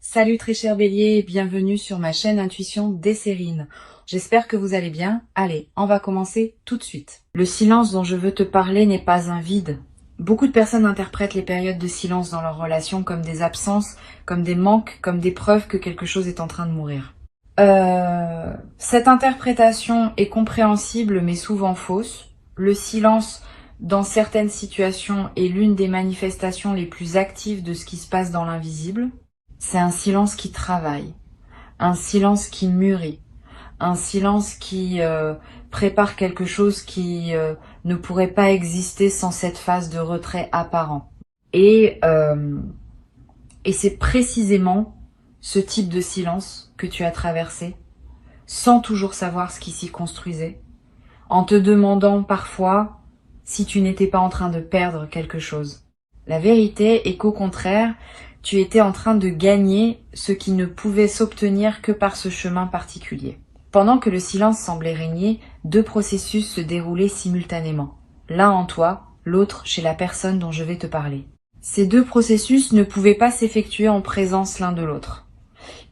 Salut très cher Bélier et bienvenue sur ma chaîne Intuition Desserine. J'espère que vous allez bien. Allez, on va commencer tout de suite. Le silence dont je veux te parler n'est pas un vide. Beaucoup de personnes interprètent les périodes de silence dans leur relation comme des absences, comme des manques, comme des preuves que quelque chose est en train de mourir. Cette interprétation est compréhensible mais souvent fausse. Le silence dans certaines situations est l'une des manifestations les plus actives de ce qui se passe dans l'invisible. C'est un silence qui travaille, un silence qui mûrit, un silence qui prépare quelque chose qui ne pourrait pas exister sans cette phase de retrait apparent. Et c'est précisément ce type de silence que tu as traversé, sans toujours savoir ce qui s'y construisait, en te demandant parfois si tu n'étais pas en train de perdre quelque chose. La vérité est qu'au contraire, tu étais en train de gagner ce qui ne pouvait s'obtenir que par ce chemin particulier. Pendant que le silence semblait régner, deux processus se déroulaient simultanément, l'un en toi, l'autre chez la personne dont je vais te parler. Ces deux processus ne pouvaient pas s'effectuer en présence l'un de l'autre.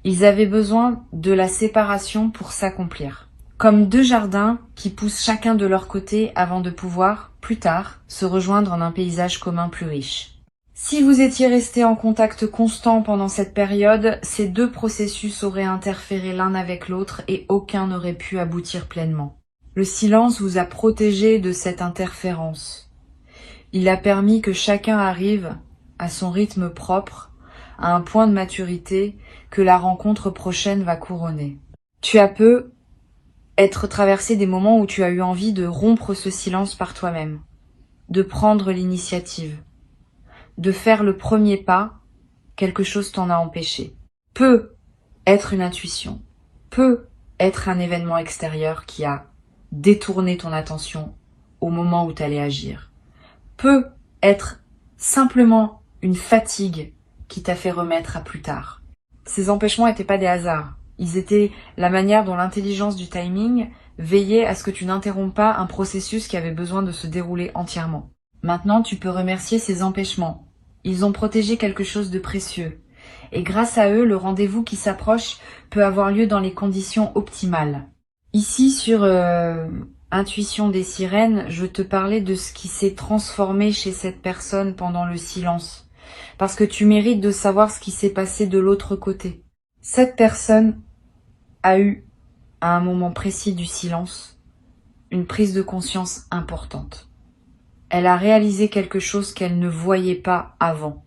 Ils avaient besoin de la séparation pour s'accomplir. Comme deux jardins qui poussent chacun de leur côté avant de pouvoir, plus tard, se rejoindre en un paysage commun plus riche. Si vous étiez restés en contact constant pendant cette période, ces deux processus auraient interféré l'un avec l'autre et aucun n'aurait pu aboutir pleinement. Le silence vous a protégé de cette interférence. Il a permis que chacun arrive à son rythme propre, à un point de maturité que la rencontre prochaine va couronner. Tu as peu être traversé des moments où tu as eu envie de rompre ce silence par toi-même, de prendre l'initiative, de faire le premier pas, quelque chose t'en a empêché. Peut être une intuition, peut être un événement extérieur qui a détourné ton attention au moment où tu allais agir. Peut être simplement une fatigue qui t'a fait remettre à plus tard. Ces empêchements n'étaient pas des hasards. Ils étaient la manière dont l'intelligence du timing veillait à ce que tu n'interromps pas un processus qui avait besoin de se dérouler entièrement. Maintenant, tu peux remercier ces empêchements. Ils ont protégé quelque chose de précieux. Et grâce à eux, le rendez-vous qui s'approche peut avoir lieu dans les conditions optimales. Ici, sur Intuition des sirènes, je te parlais de ce qui s'est transformé chez cette personne pendant le silence. Parce que tu mérites de savoir ce qui s'est passé de l'autre côté. Cette personne a eu, à un moment précis du silence, une prise de conscience importante. Elle a réalisé quelque chose qu'elle ne voyait pas avant,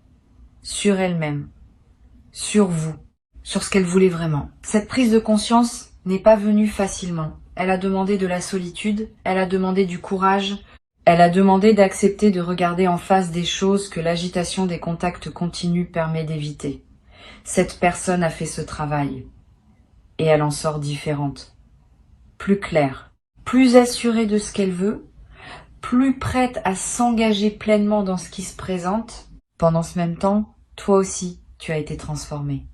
sur elle-même, sur vous, sur ce qu'elle voulait vraiment. Cette prise de conscience n'est pas venue facilement. Elle a demandé de la solitude, elle a demandé du courage, elle a demandé d'accepter de regarder en face des choses que l'agitation des contacts continus permet d'éviter. Cette personne a fait ce travail, et elle en sort différente, plus claire, plus assurée de ce qu'elle veut, plus prête à s'engager pleinement dans ce qui se présente. Pendant ce même temps, toi aussi, tu as été transformé.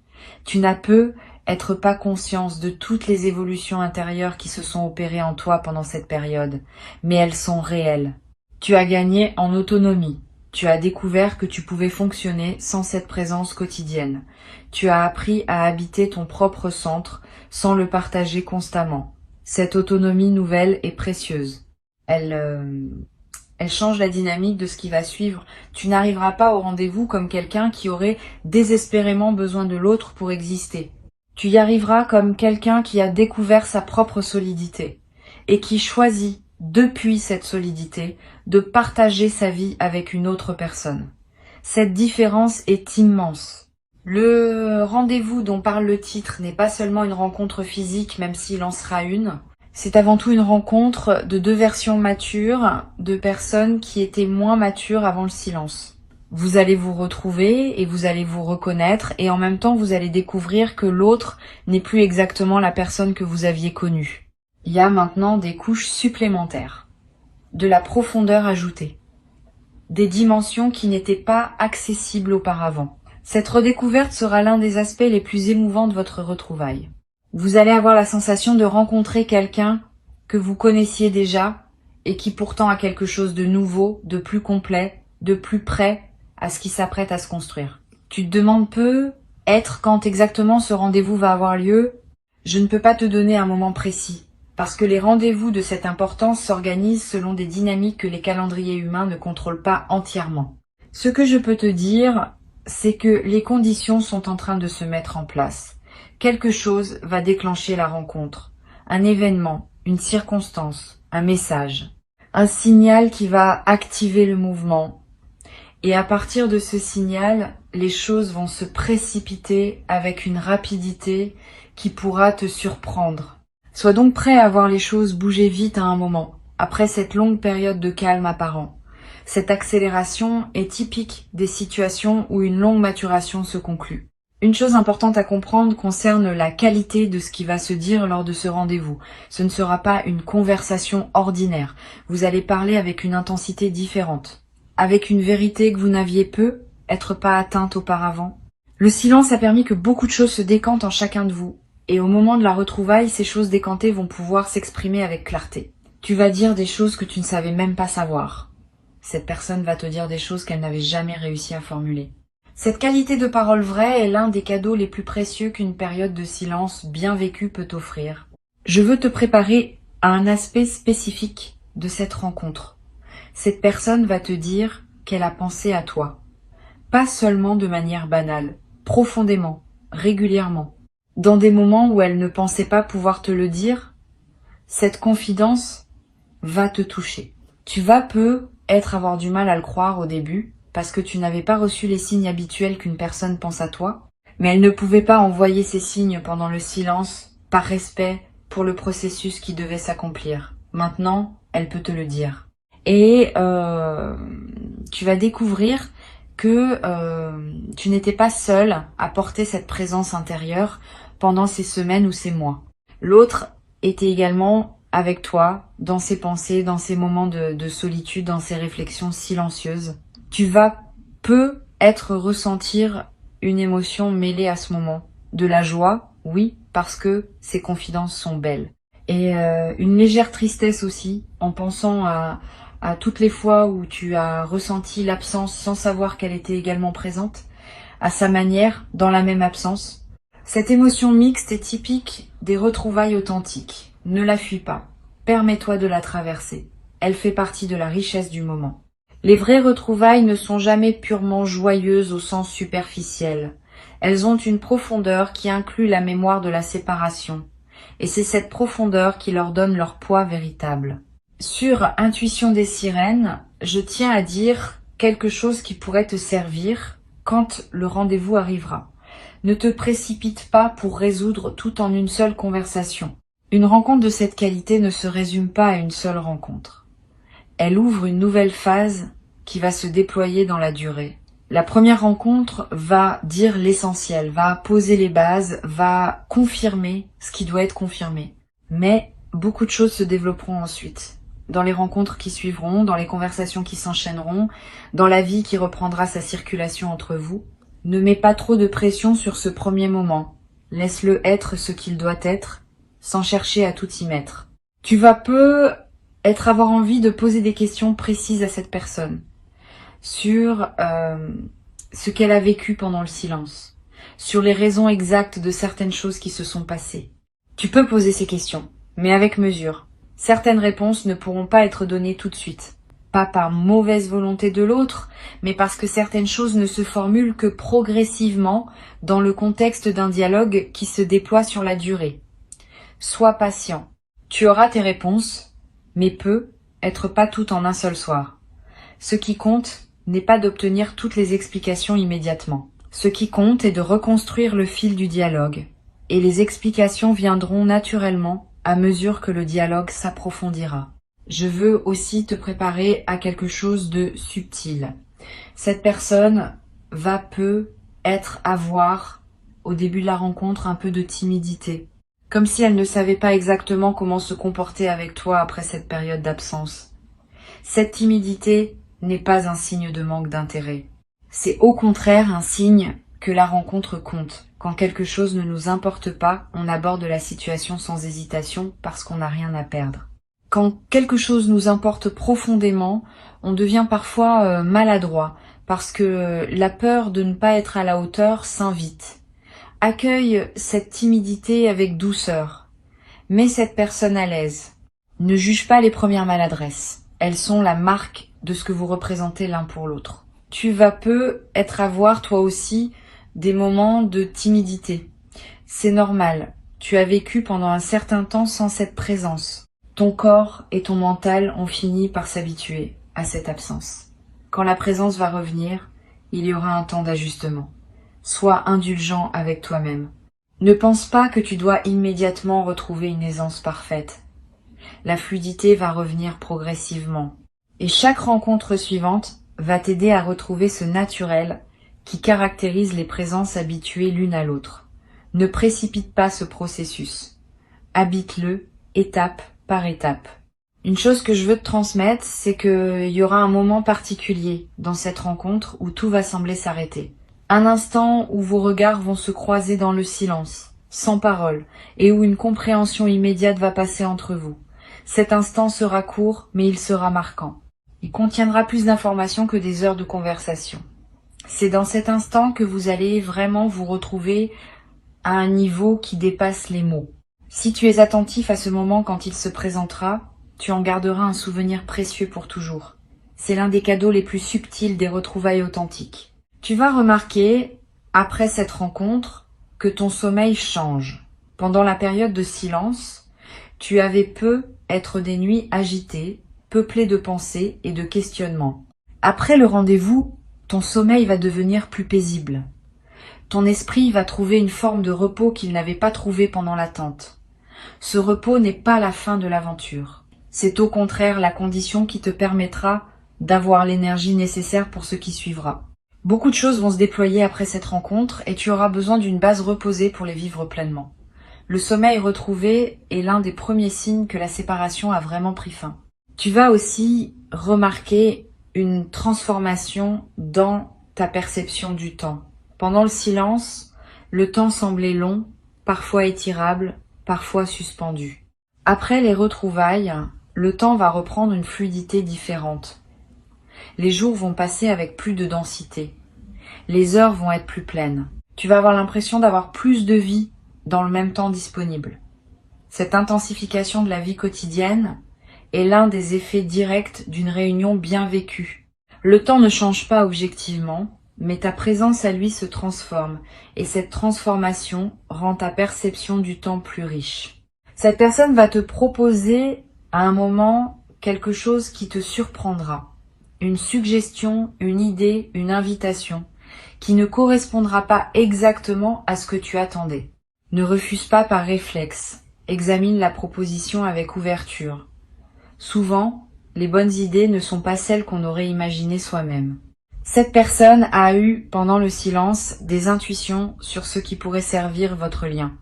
Tu n'as peu être pas conscience de toutes les évolutions intérieures qui se sont opérées en toi pendant cette période, mais elles sont réelles. Tu as gagné en autonomie. Tu as découvert que tu pouvais fonctionner sans cette présence quotidienne. Tu as appris à habiter ton propre centre sans le partager constamment. Cette autonomie nouvelle est précieuse. Elle change la dynamique de ce qui va suivre. Tu n'arriveras pas au rendez-vous comme quelqu'un qui aurait désespérément besoin de l'autre pour exister. Tu y arriveras comme quelqu'un qui a découvert sa propre solidité et qui choisit, depuis cette solidité, de partager sa vie avec une autre personne. Cette différence est immense. Le rendez-vous dont parle le titre n'est pas seulement une rencontre physique, même s'il en sera une. C'est avant tout une rencontre de deux versions matures, de personnes qui étaient moins matures avant le silence. Vous allez vous retrouver et vous allez vous reconnaître et en même temps vous allez découvrir que l'autre n'est plus exactement la personne que vous aviez connue. Il y a maintenant des couches supplémentaires, de la profondeur ajoutée, des dimensions qui n'étaient pas accessibles auparavant. Cette redécouverte sera l'un des aspects les plus émouvants de votre retrouvaille. Vous allez avoir la sensation de rencontrer quelqu'un que vous connaissiez déjà et qui pourtant a quelque chose de nouveau, de plus complet, de plus près à ce qui s'apprête à se construire. Tu te demandes peu, Être quand exactement ce rendez-vous va avoir lieu, je ne peux pas te donner un moment précis, parce que les rendez-vous de cette importance s'organisent selon des dynamiques que les calendriers humains ne contrôlent pas entièrement. Ce que je peux te dire, c'est que les conditions sont en train de se mettre en place. Quelque chose va déclencher la rencontre. Un événement, une circonstance, un message. Un signal qui va activer le mouvement. Et à partir de ce signal, les choses vont se précipiter avec une rapidité qui pourra te surprendre. Sois donc prêt à voir les choses bouger vite à un moment, après cette longue période de calme apparent. Cette accélération est typique des situations où une longue maturation se conclut. Une chose importante à comprendre concerne la qualité de ce qui va se dire lors de ce rendez-vous. Ce ne sera pas une conversation ordinaire. Vous allez parler avec une intensité différente, avec une vérité que vous n'aviez peu être pas atteinte auparavant. Le silence a permis que beaucoup de choses se décantent en chacun de vous. Et au moment de la retrouvaille, ces choses décantées vont pouvoir s'exprimer avec clarté. Tu vas dire des choses que tu ne savais même pas savoir. Cette personne va te dire des choses qu'elle n'avait jamais réussi à formuler. Cette qualité de parole vraie est l'un des cadeaux les plus précieux qu'une période de silence bien vécue peut offrir. Je veux te préparer à un aspect spécifique de cette rencontre. Cette personne va te dire qu'elle a pensé à toi. Pas seulement de manière banale, profondément, régulièrement. Dans des moments où elle ne pensait pas pouvoir te le dire, cette confidence va te toucher. Tu vas avoir du mal à le croire au début, parce que tu n'avais pas reçu les signes habituels qu'une personne pense à toi, mais elle ne pouvait pas envoyer ces signes pendant le silence, par respect pour le processus qui devait s'accomplir. Maintenant, elle peut te le dire. Et tu vas découvrir que tu n'étais pas seule à porter cette présence intérieure pendant ces semaines ou ces mois. L'autre était également avec toi, dans ses pensées, dans ses moments de solitude, dans ses réflexions silencieuses. Tu vas peut-être ressentir une émotion mêlée à ce moment. De la joie, oui, parce que ces confidences sont belles. Et une légère tristesse aussi, en pensant à toutes les fois où tu as ressenti l'absence sans savoir qu'elle était également présente, à sa manière, dans la même absence. Cette émotion mixte est typique des retrouvailles authentiques. Ne la fuis pas. Permets-toi de la traverser. Elle fait partie de la richesse du moment. Les vraies retrouvailles ne sont jamais purement joyeuses au sens superficiel. Elles ont une profondeur qui inclut la mémoire de la séparation. Et c'est cette profondeur qui leur donne leur poids véritable. Sur Intuition des sirènes, je tiens à dire quelque chose qui pourrait te servir quand le rendez-vous arrivera. Ne te précipite pas pour résoudre tout en une seule conversation. Une rencontre de cette qualité ne se résume pas à une seule rencontre. Elle ouvre une nouvelle phase qui va se déployer dans la durée. La première rencontre va dire l'essentiel, va poser les bases, va confirmer ce qui doit être confirmé. Mais beaucoup de choses se développeront ensuite. Dans les rencontres qui suivront, dans les conversations qui s'enchaîneront, dans la vie qui reprendra sa circulation entre vous. Ne mets pas trop de pression sur ce premier moment. Laisse-le être ce qu'il doit être, sans chercher à tout y mettre. Tu vas avoir envie de poser des questions précises à cette personne sur ce qu'elle a vécu pendant le silence, sur les raisons exactes de certaines choses qui se sont passées. Tu peux poser ces questions, mais avec mesure. Certaines réponses ne pourront pas être données tout de suite. Pas par mauvaise volonté de l'autre, mais parce que certaines choses ne se formulent que progressivement dans le contexte d'un dialogue qui se déploie sur la durée. Sois patient. Tu auras tes réponses, mais être pas tout en un seul soir. Ce qui compte n'est pas d'obtenir toutes les explications immédiatement. Ce qui compte est de reconstruire le fil du dialogue. Et les explications viendront naturellement à mesure que le dialogue s'approfondira. Je veux aussi te préparer à quelque chose de subtil. Cette personne va avoir, au début de la rencontre, un peu de timidité. Comme si elle ne savait pas exactement comment se comporter avec toi après cette période d'absence. Cette timidité n'est pas un signe de manque d'intérêt. C'est au contraire un signe que la rencontre compte. Quand quelque chose ne nous importe pas, on aborde la situation sans hésitation parce qu'on n'a rien à perdre. Quand quelque chose nous importe profondément, on devient parfois maladroit parce que la peur de ne pas être à la hauteur s'invite. Accueille cette timidité avec douceur. Mets cette personne à l'aise. Ne juge pas les premières maladresses. Elles sont la marque de ce que vous représentez l'un pour l'autre. Tu vas peut-être avoir toi aussi des moments de timidité. C'est normal. Tu as vécu pendant un certain temps sans cette présence. Ton corps et ton mental ont fini par s'habituer à cette absence. Quand la présence va revenir, il y aura un temps d'ajustement. Sois indulgent avec toi-même. Ne pense pas que tu dois immédiatement retrouver une aisance parfaite. La fluidité va revenir progressivement. Et chaque rencontre suivante va t'aider à retrouver ce naturel qui caractérise les présences habituées l'une à l'autre. Ne précipite pas ce processus. Habite-le étape par étape. Une chose que je veux te transmettre, c'est qu'il y aura un moment particulier dans cette rencontre où tout va sembler s'arrêter. Un instant où vos regards vont se croiser dans le silence, sans parole, et où une compréhension immédiate va passer entre vous. Cet instant sera court, mais il sera marquant. Il contiendra plus d'informations que des heures de conversation. C'est dans cet instant que vous allez vraiment vous retrouver à un niveau qui dépasse les mots. Si tu es attentif à ce moment quand il se présentera, tu en garderas un souvenir précieux pour toujours. C'est l'un des cadeaux les plus subtils des retrouvailles authentiques. Tu vas remarquer, après cette rencontre, que ton sommeil change. Pendant la période de silence, tu avais être des nuits agitées, peuplées de pensées et de questionnements. Après le rendez-vous, ton sommeil va devenir plus paisible. Ton esprit va trouver une forme de repos qu'il n'avait pas trouvé pendant l'attente. Ce repos n'est pas la fin de l'aventure. C'est au contraire la condition qui te permettra d'avoir l'énergie nécessaire pour ce qui suivra. Beaucoup de choses vont se déployer après cette rencontre et tu auras besoin d'une base reposée pour les vivre pleinement. Le sommeil retrouvé est l'un des premiers signes que la séparation a vraiment pris fin. Tu vas aussi remarquer une transformation dans ta perception du temps. Pendant le silence, le temps semblait long, parfois étirable, parfois suspendu. Après les retrouvailles, le temps va reprendre une fluidité différente. Les jours vont passer avec plus de densité. Les heures vont être plus pleines. Tu vas avoir l'impression d'avoir plus de vie dans le même temps disponible. Cette intensification de la vie quotidienne est l'un des effets directs d'une réunion bien vécue. Le temps ne change pas objectivement, mais ta présence à lui se transforme, et cette transformation rend ta perception du temps plus riche. Cette personne va te proposer à un moment quelque chose qui te surprendra. Une suggestion, une idée, une invitation, qui ne correspondra pas exactement à ce que tu attendais. Ne refuse pas par réflexe, examine la proposition avec ouverture. Souvent, les bonnes idées ne sont pas celles qu'on aurait imaginées soi-même. Cette personne a eu, pendant le silence, des intuitions sur ce qui pourrait servir votre lien.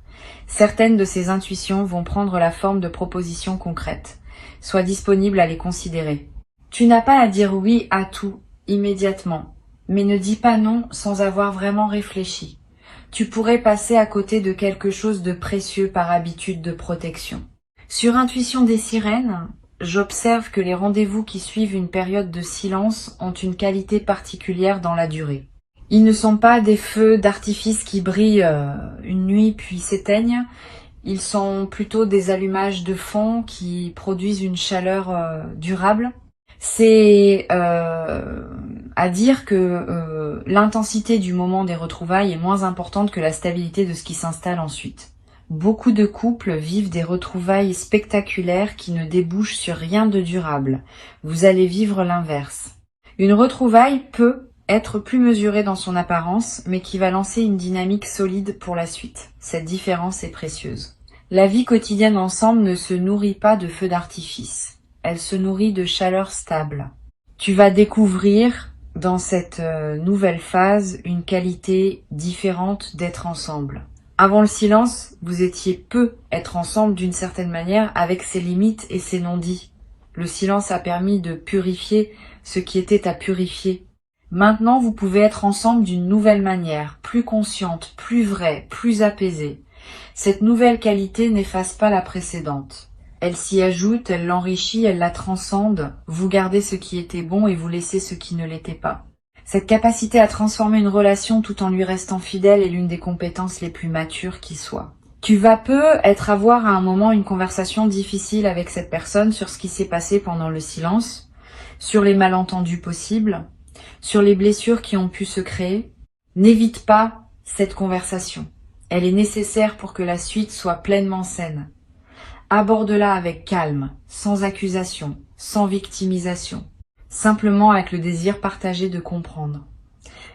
Certaines de ces intuitions vont prendre la forme de propositions concrètes. Sois disponible à les considérer. Tu n'as pas à dire oui à tout, immédiatement, mais ne dis pas non sans avoir vraiment réfléchi. Tu pourrais passer à côté de quelque chose de précieux par habitude de protection. Sur Intuition des sirènes, j'observe que les rendez-vous qui suivent une période de silence ont une qualité particulière dans la durée. Ils ne sont pas des feux d'artifice qui brillent une nuit puis s'éteignent. Ils sont plutôt des allumages de fond qui produisent une chaleur durable. C'est à dire que l'intensité du moment des retrouvailles est moins importante que la stabilité de ce qui s'installe ensuite. Beaucoup de couples vivent des retrouvailles spectaculaires qui ne débouchent sur rien de durable. Vous allez vivre l'inverse. Une retrouvaille peut être plus mesurée dans son apparence, mais qui va lancer une dynamique solide pour la suite. Cette différence est précieuse. La vie quotidienne ensemble ne se nourrit pas de feux d'artifice. Elle se nourrit de chaleur stable. Tu vas découvrir dans cette nouvelle phase une qualité différente d'être ensemble. Avant le silence, vous étiez peu être ensemble d'une certaine manière avec ses limites et ses non-dits. Le silence a permis de purifier ce qui était à purifier. Maintenant, vous pouvez être ensemble d'une nouvelle manière, plus consciente, plus vraie, plus apaisée. Cette nouvelle qualité n'efface pas la précédente. Elle s'y ajoute, elle l'enrichit, elle la transcende. Vous gardez ce qui était bon et vous laissez ce qui ne l'était pas. Cette capacité à transformer une relation tout en lui restant fidèle est l'une des compétences les plus matures qui soient. Tu vas avoir à un moment une conversation difficile avec cette personne sur ce qui s'est passé pendant le silence, sur les malentendus possibles, sur les blessures qui ont pu se créer. N'évite pas cette conversation. Elle est nécessaire pour que la suite soit pleinement saine. Aborde-la avec calme, sans accusation, sans victimisation, simplement avec le désir partagé de comprendre.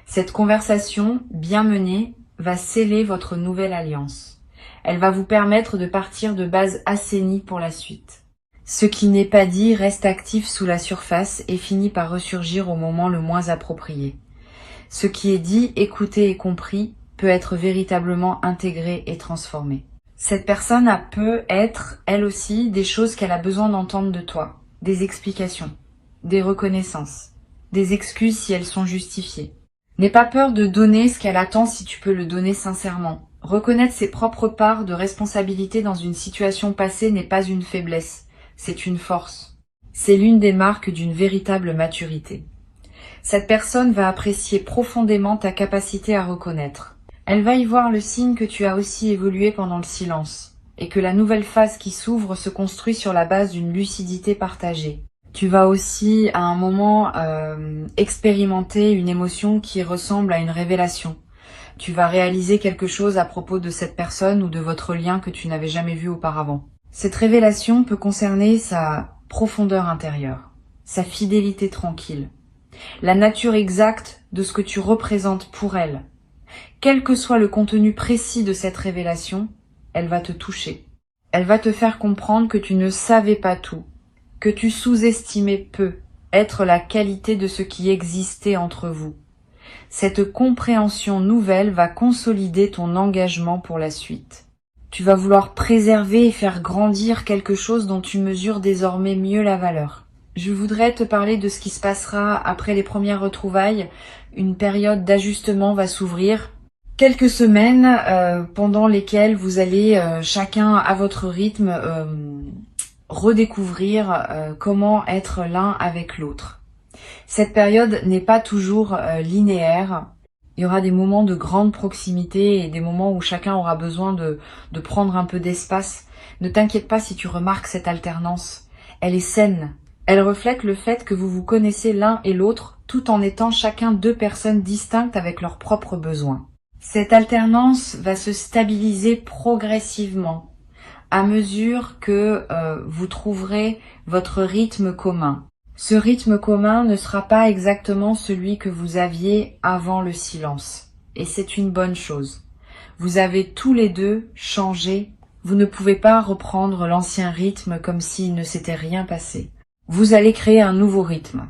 Cette conversation, bien menée, va sceller votre nouvelle alliance. Elle va vous permettre de partir de bases assainies pour la suite. Ce qui n'est pas dit reste actif sous la surface et finit par ressurgir au moment le moins approprié. Ce qui est dit, écouté et compris peut être véritablement intégré et transformé. Cette personne peut être, elle aussi, des choses qu'elle a besoin d'entendre de toi, des explications, des reconnaissances, des excuses si elles sont justifiées. N'aie pas peur de donner ce qu'elle attend si tu peux le donner sincèrement. Reconnaître ses propres parts de responsabilité dans une situation passée n'est pas une faiblesse, c'est une force. C'est l'une des marques d'une véritable maturité. Cette personne va apprécier profondément ta capacité à reconnaître. Elle va y voir le signe que tu as aussi évolué pendant le silence et que la nouvelle phase qui s'ouvre se construit sur la base d'une lucidité partagée. Tu vas aussi à un moment expérimenter une émotion qui ressemble à une révélation. Tu vas réaliser quelque chose à propos de cette personne ou de votre lien que tu n'avais jamais vu auparavant. Cette révélation peut concerner sa profondeur intérieure, sa fidélité tranquille, la nature exacte de ce que tu représentes pour elle. Quel que soit le contenu précis de cette révélation, elle va te toucher. Elle va te faire comprendre que tu ne savais pas tout, que tu sous-estimais peu être la qualité de ce qui existait entre vous. Cette compréhension nouvelle va consolider ton engagement pour la suite. Tu vas vouloir préserver et faire grandir quelque chose dont tu mesures désormais mieux la valeur. Je voudrais te parler de ce qui se passera après les premières retrouvailles. Une période d'ajustement va s'ouvrir. Quelques semaines pendant lesquelles vous allez chacun à votre rythme redécouvrir comment être l'un avec l'autre. Cette période n'est pas toujours linéaire. Il y aura des moments de grande proximité et des moments où chacun aura besoin de prendre un peu d'espace. Ne t'inquiète pas si tu remarques cette alternance. Elle est saine. Elle reflète le fait que vous vous connaissez l'un et l'autre tout en étant chacun deux personnes distinctes avec leurs propres besoins. Cette alternance va se stabiliser progressivement à mesure que vous trouverez votre rythme commun. Ce rythme commun ne sera pas exactement celui que vous aviez avant le silence. Et c'est une bonne chose. Vous avez tous les deux changé. Vous ne pouvez pas reprendre l'ancien rythme comme s'il ne s'était rien passé. Vous allez créer un nouveau rythme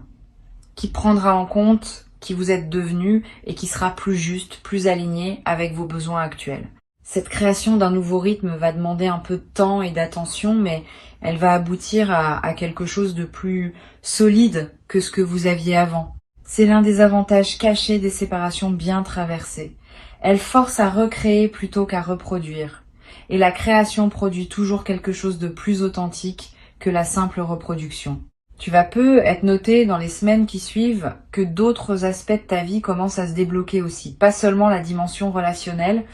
qui prendra en compte qui vous êtes devenu et qui sera plus juste, plus aligné avec vos besoins actuels. Cette création d'un nouveau rythme va demander un peu de temps et d'attention, mais elle va aboutir à quelque chose de plus solide que ce que vous aviez avant. C'est l'un des avantages cachés des séparations bien traversées. Elles forcent à recréer plutôt qu'à reproduire. Et la création produit toujours quelque chose de plus authentique que la simple reproduction. Tu vas être noté dans les semaines qui suivent que d'autres aspects de ta vie commencent à se débloquer aussi. Pas seulement la dimension relationnelle.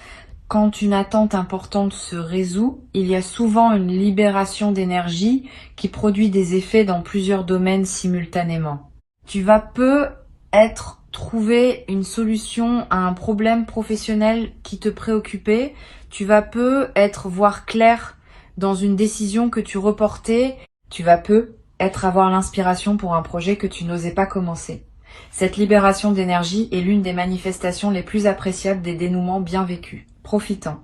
Quand une attente importante se résout, il y a souvent une libération d'énergie qui produit des effets dans plusieurs domaines simultanément. Tu vas trouver une solution à un problème professionnel qui te préoccupait. Tu vas voir clair dans une décision que tu reportais. Tu vas avoir l'inspiration pour un projet que tu n'osais pas commencer. Cette libération d'énergie est l'une des manifestations les plus appréciables des dénouements bien vécus. Profitant.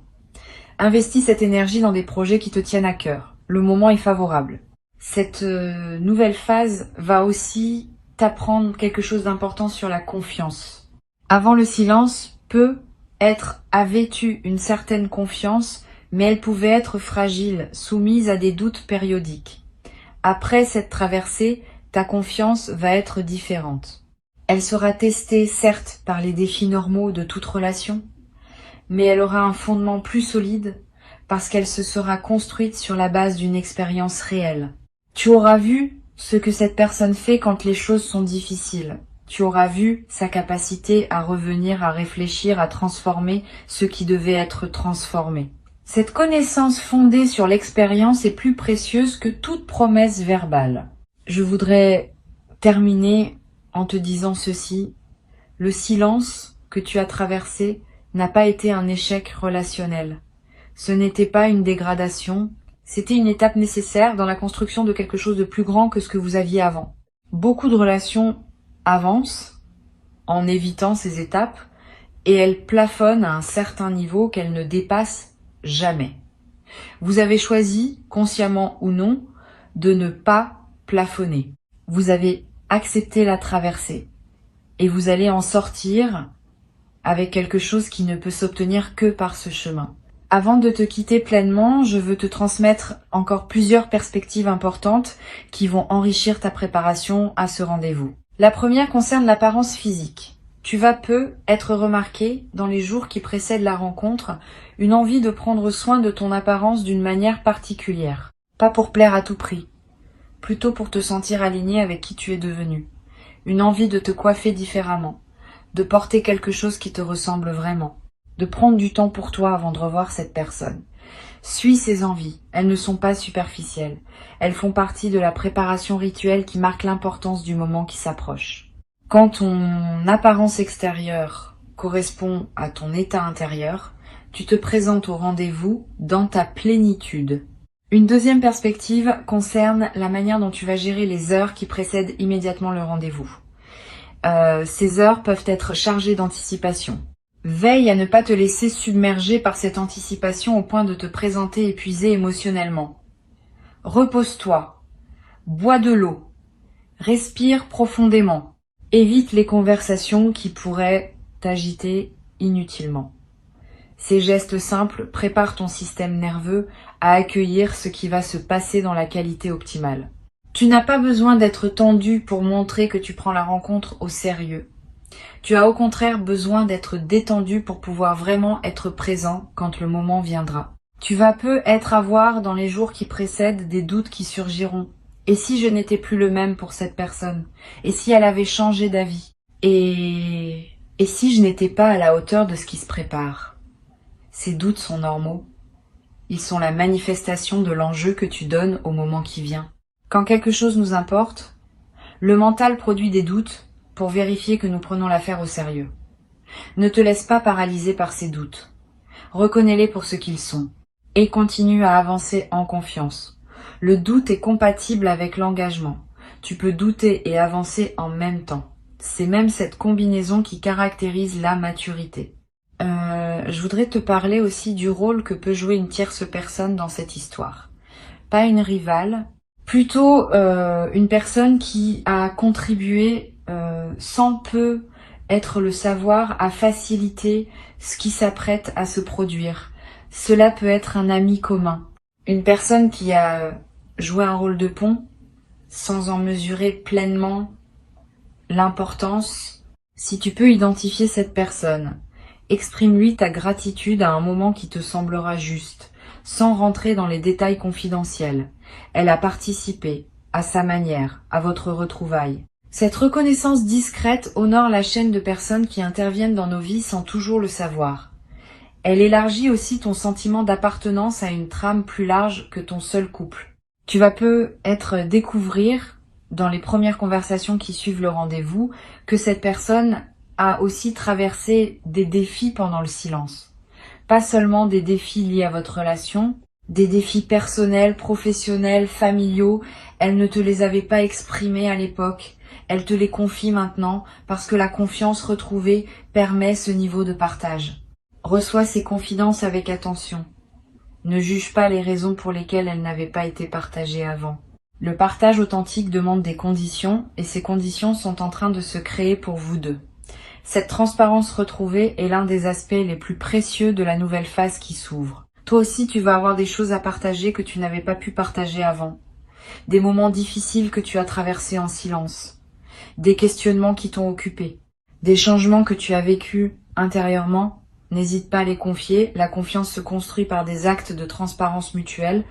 Investis cette énergie dans des projets qui te tiennent à cœur. Le moment est favorable. Cette nouvelle phase va aussi t'apprendre quelque chose d'important sur la confiance. Avant le silence, avait tu une certaine confiance, mais elle pouvait être fragile, soumise à des doutes périodiques. Après cette traversée, ta confiance va être différente. Elle sera testée, certes, par les défis normaux de toute relation, mais elle aura un fondement plus solide parce qu'elle se sera construite sur la base d'une expérience réelle. Tu auras vu ce que cette personne fait quand les choses sont difficiles. tu auras vu sa capacité à revenir, à réfléchir, à transformer ce qui devait être transformé. Cette connaissance fondée sur l'expérience est plus précieuse que toute promesse verbale. Je voudrais terminer en te disant ceci. Le silence que tu as traversé n'a pas été un échec relationnel. Ce n'était pas une dégradation, c'était une étape nécessaire dans la construction de quelque chose de plus grand que ce que vous aviez avant. Beaucoup de relations avancent en évitant ces étapes et elles plafonnent à un certain niveau qu'elles ne dépassent jamais. Vous avez choisi, consciemment ou non, de ne pas plafonner. Vous avez accepté la traversée et vous allez en sortir avec quelque chose qui ne peut s'obtenir que par ce chemin. Avant de te quitter pleinement, je veux te transmettre encore plusieurs perspectives importantes qui vont enrichir ta préparation à ce rendez-vous. La première concerne l'apparence physique. Tu vas peu être remarqué dans les jours qui précèdent la rencontre, une envie de prendre soin de ton apparence d'une manière particulière. Pas pour plaire à tout prix, plutôt pour te sentir aligné avec qui tu es devenu. Une envie de te coiffer différemment, de porter quelque chose qui te ressemble vraiment, de prendre du temps pour toi avant de revoir cette personne. Suis ces envies, elles ne sont pas superficielles, elles font partie de la préparation rituelle qui marque l'importance du moment qui s'approche. Quand ton apparence extérieure correspond à ton état intérieur, tu te présentes au rendez-vous dans ta plénitude. Une deuxième perspective concerne la manière dont tu vas gérer les heures qui précèdent immédiatement le rendez-vous. Ces heures peuvent être chargées d'anticipation. Veille à ne pas te laisser submerger par cette anticipation au point de te présenter épuisé émotionnellement. Repose-toi, bois de l'eau, respire profondément, évite les conversations qui pourraient t'agiter inutilement. Ces gestes simples préparent ton système nerveux à accueillir ce qui va se passer dans la qualité optimale. Tu n'as pas besoin d'être tendu pour montrer que tu prends la rencontre au sérieux. Tu as au contraire besoin d'être détendu pour pouvoir vraiment être présent quand le moment viendra. Tu vas peu être à voir dans les jours qui précèdent des doutes qui surgiront. Et si je n'étais plus le même pour cette personne? Et si elle avait changé d'avis? Et si je n'étais pas à la hauteur de ce qui se prépare? Ces doutes sont normaux. Ils sont la manifestation de l'enjeu que tu donnes au moment qui vient. Quand quelque chose nous importe, le mental produit des doutes pour vérifier que nous prenons l'affaire au sérieux. Ne te laisse pas paralyser par ces doutes. Reconnais-les pour ce qu'ils sont et continue à avancer en confiance. Le doute est compatible avec l'engagement. Tu peux douter et avancer en même temps. C'est même cette combinaison qui caractérise la maturité. Je voudrais te parler aussi du rôle que peut jouer une tierce personne dans cette histoire. Pas une rivale, plutôt une personne qui a contribué sans peu être le savoir à faciliter ce qui s'apprête à se produire. Cela peut être un ami commun, une personne qui a joué un rôle de pont sans en mesurer pleinement l'importance. Si tu peux identifier cette personne, exprime-lui ta gratitude à un moment qui te semblera juste, sans rentrer dans les détails confidentiels. Elle a participé, à sa manière, à votre retrouvaille. Cette reconnaissance discrète honore la chaîne de personnes qui interviennent dans nos vies sans toujours le savoir. Elle élargit aussi ton sentiment d'appartenance à une trame plus large que ton seul couple. Tu vas peut-être découvrir, dans les premières conversations qui suivent le rendez-vous, que cette personne a aussi traversé des défis pendant le silence. Pas seulement des défis liés à votre relation, des défis personnels, professionnels, familiaux. Elle ne te les avait pas exprimés à l'époque. Elle te les confie maintenant parce que la confiance retrouvée permet ce niveau de partage. Reçois ces confidences avec attention. Ne juge pas les raisons pour lesquelles elles n'avaient pas été partagées avant. Le partage authentique demande des conditions et ces conditions sont en train de se créer pour vous deux. Cette transparence retrouvée est l'un des aspects les plus précieux de la nouvelle phase qui s'ouvre. Toi aussi, tu vas avoir des choses à partager que tu n'avais pas pu partager avant. Des moments difficiles que tu as traversés en silence. Des questionnements qui t'ont occupé. Des changements que tu as vécus intérieurement. N'hésite pas à les confier. La confiance se construit par des actes de transparence mutuelle.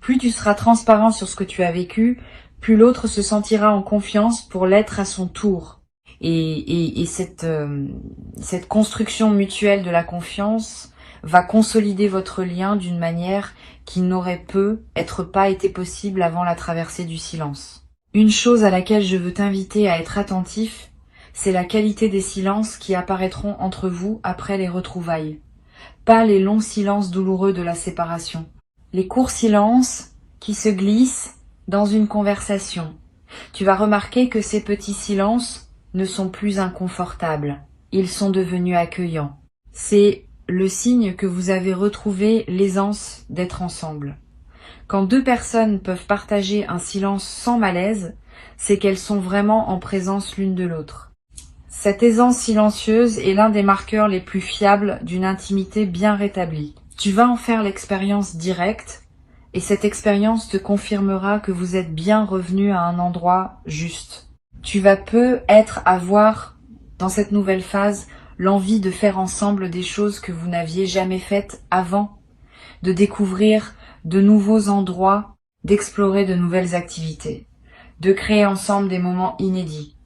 Plus tu seras transparent sur ce que tu as vécu, plus l'autre se sentira en confiance pour l'être à son tour. Et cette construction mutuelle de la confiance va consolider votre lien d'une manière qui n'aurait pas été possible avant la traversée du silence. Une chose à laquelle je veux t'inviter à être attentif, c'est la qualité des silences qui apparaîtront entre vous après les retrouvailles. Pas les longs silences douloureux de la séparation. Les courts silences qui se glissent dans une conversation. Tu vas remarquer que ces petits silences ne sont plus inconfortables. Ils sont devenus accueillants. C'est le signe que vous avez retrouvé l'aisance d'être ensemble. Quand deux personnes peuvent partager un silence sans malaise, c'est qu'elles sont vraiment en présence l'une de l'autre. Cette aisance silencieuse est l'un des marqueurs les plus fiables d'une intimité bien rétablie. Tu vas en faire l'expérience directe, et cette expérience te confirmera que vous êtes bien revenu à un endroit juste. Tu vas peut-être avoir, dans cette nouvelle phase, l'envie de faire ensemble des choses que vous n'aviez jamais faites avant, de découvrir de nouveaux endroits, d'explorer de nouvelles activités, de créer ensemble des moments inédits.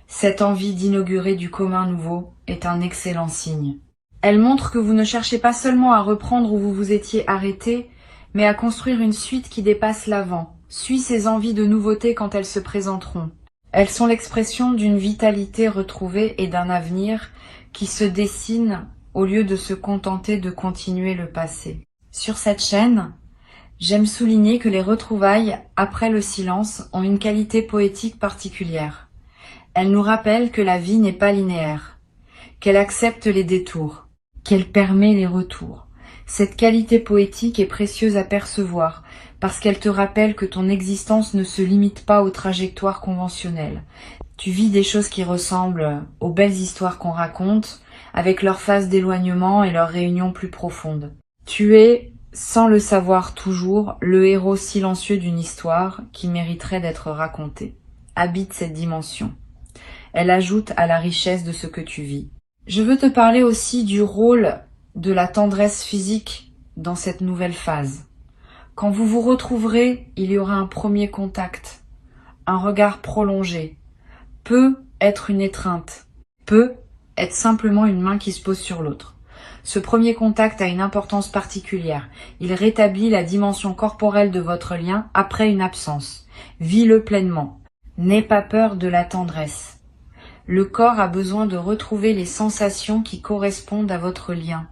Cette envie d'inaugurer du commun nouveau est un excellent signe. Elle montre que vous ne cherchez pas seulement à reprendre où vous vous étiez arrêté, mais à construire une suite qui dépasse l'avant. Suis ces envies de nouveauté quand elles se présenteront. Elles sont l'expression d'une vitalité retrouvée et d'un avenir qui se dessine au lieu de se contenter de continuer le passé. Sur cette chaîne, j'aime souligner que les retrouvailles après le silence ont une qualité poétique particulière. Elles nous rappellent que la vie n'est pas linéaire, qu'elle accepte les détours, qu'elle permet les retours. Cette qualité poétique est précieuse à percevoir parce qu'elle te rappelle que ton existence ne se limite pas aux trajectoires conventionnelles. Tu vis des choses qui ressemblent aux belles histoires qu'on raconte, avec leurs phases d'éloignement et leurs réunions plus profondes. Tu es, sans le savoir toujours, le héros silencieux d'une histoire qui mériterait d'être racontée. Habite cette dimension. Elle ajoute à la richesse de ce que tu vis. Je veux te parler aussi du rôle de la tendresse physique dans cette nouvelle phase. Quand vous vous retrouverez, il y aura un premier contact, un regard prolongé. Peut être une étreinte, peut être simplement une main qui se pose sur l'autre. Ce premier contact a une importance particulière. Il rétablit la dimension corporelle de votre lien après une absence. Vis-le pleinement. N'aie pas peur de la tendresse. Le corps a besoin de retrouver les sensations qui correspondent à votre lien.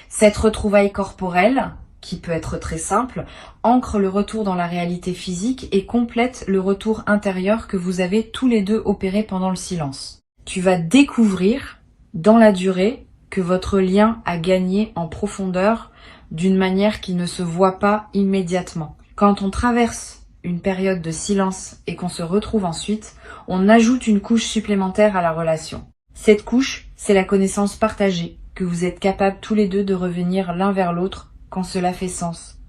Cette retrouvaille corporelle, qui peut être très simple, ancre le retour dans la réalité physique et complète le retour intérieur que vous avez tous les deux opéré pendant le silence. Tu vas découvrir, dans la durée, que votre lien a gagné en profondeur d'une manière qui ne se voit pas immédiatement. Quand on traverse une période de silence et qu'on se retrouve ensuite, on ajoute une couche supplémentaire à la relation. Cette couche, c'est la connaissance partagée, que vous êtes capables tous les deux de revenir l'un vers l'autre quand cela fait sens.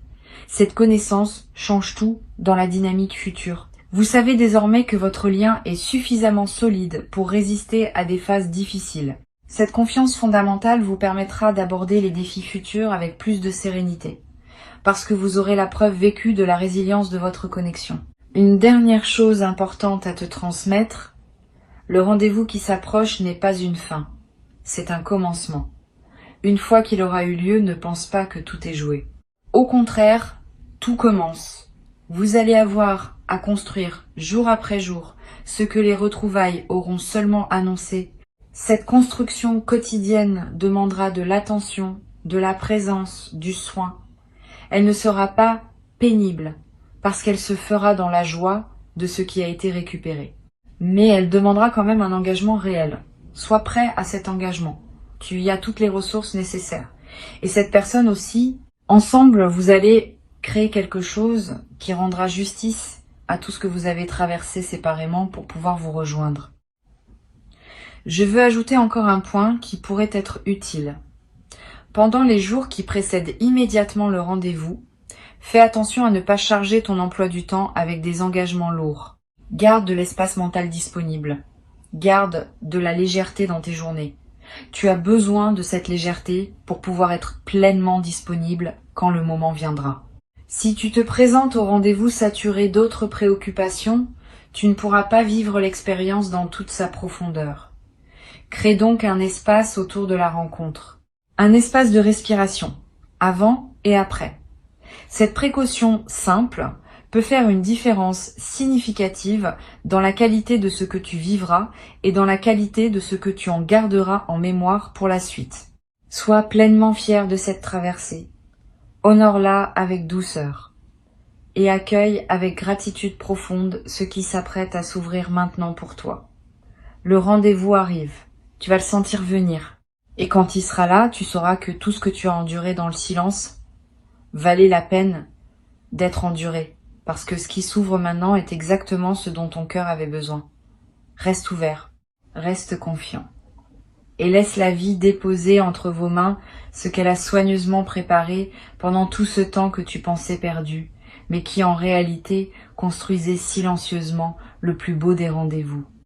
Cette connaissance change tout dans la dynamique future. Vous savez désormais que votre lien est suffisamment solide pour résister à des phases difficiles. Cette confiance fondamentale vous permettra d'aborder les défis futurs avec plus de sérénité, parce que vous aurez la preuve vécue de la résilience de votre connexion. Une dernière chose importante à te transmettre, le rendez-vous qui s'approche n'est pas une fin, c'est un commencement. Une fois qu'il aura eu lieu, ne pense pas que tout est joué. Au contraire, tout commence. Vous allez avoir à construire jour après jour ce que les retrouvailles auront seulement annoncé. Cette construction quotidienne demandera de l'attention, de la présence, du soin. Elle ne sera pas pénible, parce qu'elle se fera dans la joie de ce qui a été récupéré. Mais elle demandera quand même un engagement réel. Sois prêt à cet engagement. Tu y as toutes les ressources nécessaires. Et cette personne aussi, ensemble, vous allez créer quelque chose qui rendra justice à tout ce que vous avez traversé séparément pour pouvoir vous rejoindre. Je veux ajouter encore un point qui pourrait être utile. Pendant les jours qui précèdent immédiatement le rendez-vous, fais attention à ne pas charger ton emploi du temps avec des engagements lourds. Garde de l'espace mental disponible. Garde de la légèreté dans tes journées. Tu as besoin de cette légèreté pour pouvoir être pleinement disponible quand le moment viendra. Si tu te présentes au rendez-vous saturé d'autres préoccupations, tu ne pourras pas vivre l'expérience dans toute sa profondeur. Crée donc un espace autour de la rencontre. Un espace de respiration, avant et après. Cette précaution simple peut faire une différence significative dans la qualité de ce que tu vivras et dans la qualité de ce que tu en garderas en mémoire pour la suite. Sois pleinement fier de cette traversée. Honore-la avec douceur et accueille avec gratitude profonde ce qui s'apprête à s'ouvrir maintenant pour toi. Le rendez-vous arrive, tu vas le sentir venir. Et quand il sera là, tu sauras que tout ce que tu as enduré dans le silence valait la peine d'être enduré. Parce que ce qui s'ouvre maintenant est exactement ce dont ton cœur avait besoin. Reste ouvert, reste confiant. Et laisse la vie déposer entre vos mains ce qu'elle a soigneusement préparé pendant tout ce temps que tu pensais perdu, mais qui en réalité construisait silencieusement le plus beau des rendez-vous.